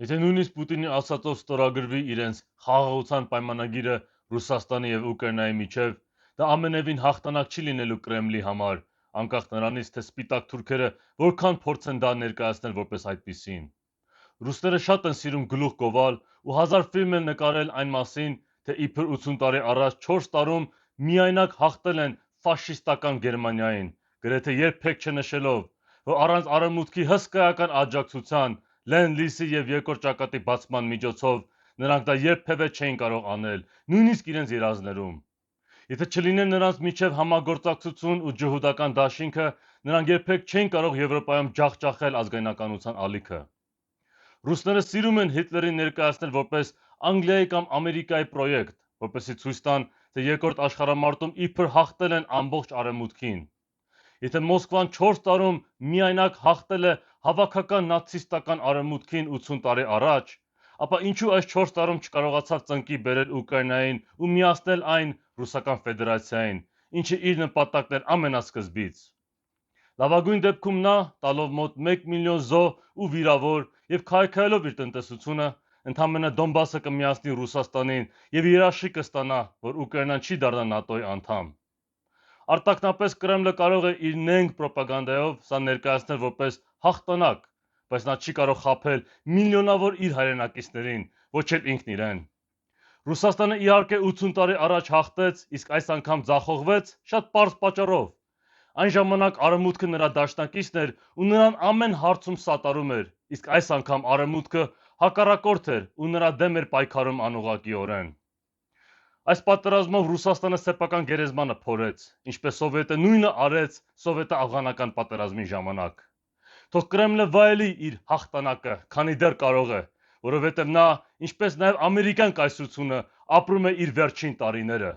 Եթե նույնիսկ Պուտինի ասածով ստորագրվի իրենց խաղաղության պայմանագիրը Ռուսաստանի եւ Ուկրաինայի միջև, դա ամենևին հաղթանակ չի լինելու Կրեմլի համար, անկախ նրանից, թե սպիտակ թուրքերը որքան փորձեն դա ներկայացնել որպես այդպիսին։ Ռուսները շատ են սիրում գլուխ գովալ ու հազար ֆիլմ են նկարել այն մասին, թե իբր 80 տարի առաջ 4 տարում միայնակ հաղթել են ֆաշիստական Գերմանիային, գրեթե երբեք չնշելով, որ առանց արևմուտքի հսկայական աջակցության Լենդ-լիզի եւ երկրորդ ճակատի բացման միջոցով նրանք դա երբևէ չէին կարող անել, նույնիսկ իրենց երազներում։ Եթե չլիներ նրանց միջև համագործակցություն ու ջհուդական դաշինքը, նրանք երբեք չէին կարող Եվրոպայում ջախջախել ազգայնականության ալիքը։ Ռուսները սիրում են Հիտլերին ներկայացնել որպես Անգլիայի կամ Ամերիկայի պրոյեկտ, որպեսզի ցույց տան, թե երկրորդ աշխարհամարտում իբր հաղթել են ամբողջ արևմուտքին։ Եթե Մոսկվան 4 տարում միայնակ հաղթել է հավաքական նացիստական արևմուտքին 80 տարի առաջ, ապա ինչու այս 4 տարում չկարողացավ ծնկի բերել Ուկրաինային ու միացնել այն Ռուսական Ֆեդերացիային, ինչը իր նպատակն էր ամենասկզբից։ Լավագույն դեպքում նա, տալով մոտ 1 միլիոն զոհ ու վիրավոր եւ քայքայելով իր տնտեսությունը, ընդամենը Դոնբասը կմիացնի Ռուսաստանին եւ երաշխիք կստանա, որ Ուկրաինան չի դառնա ՆԱՏՕ-ի անդամ։ Արտակնապես Կրեմլը կարող է իր նենգ պրոպագանդայով սա ներկայացնել որպես հաղթանակ, բայց նա չի կարող խաբել միլիոնավոր իր հայրենակիցներին, ոչ էլ ինքն իրեն։ Ռուսաստանը իհարկե 80 տարի առաջ հաղթեց, իսկ այս անգամ ձախողվեց շատ պարզ պատճառով։ Այն ժամանակ արևմուտքը նրա դաշնակիցն էր ու նրան ամեն հարցում սատարում էր, իսկ այս անգամ արևմուտքը հակառակորդ էր ու նրա դեմ էր պայքարում անուղղակիորեն։ Այս պատերազմով Ռուսաստանը սեփական գերեզմանը փորեց, ինչպես Սովետը նույնը արեց սովետա-աֆղանական պատերազմի ժամանակ։ Թող Կրեմլը վայելի իր հաղթանակը, քանի դեռ կարող է, որովհետև նա, ինչպես նաև ամերիկյան կայսրությունը, ապրում է իր վերջին տարիները։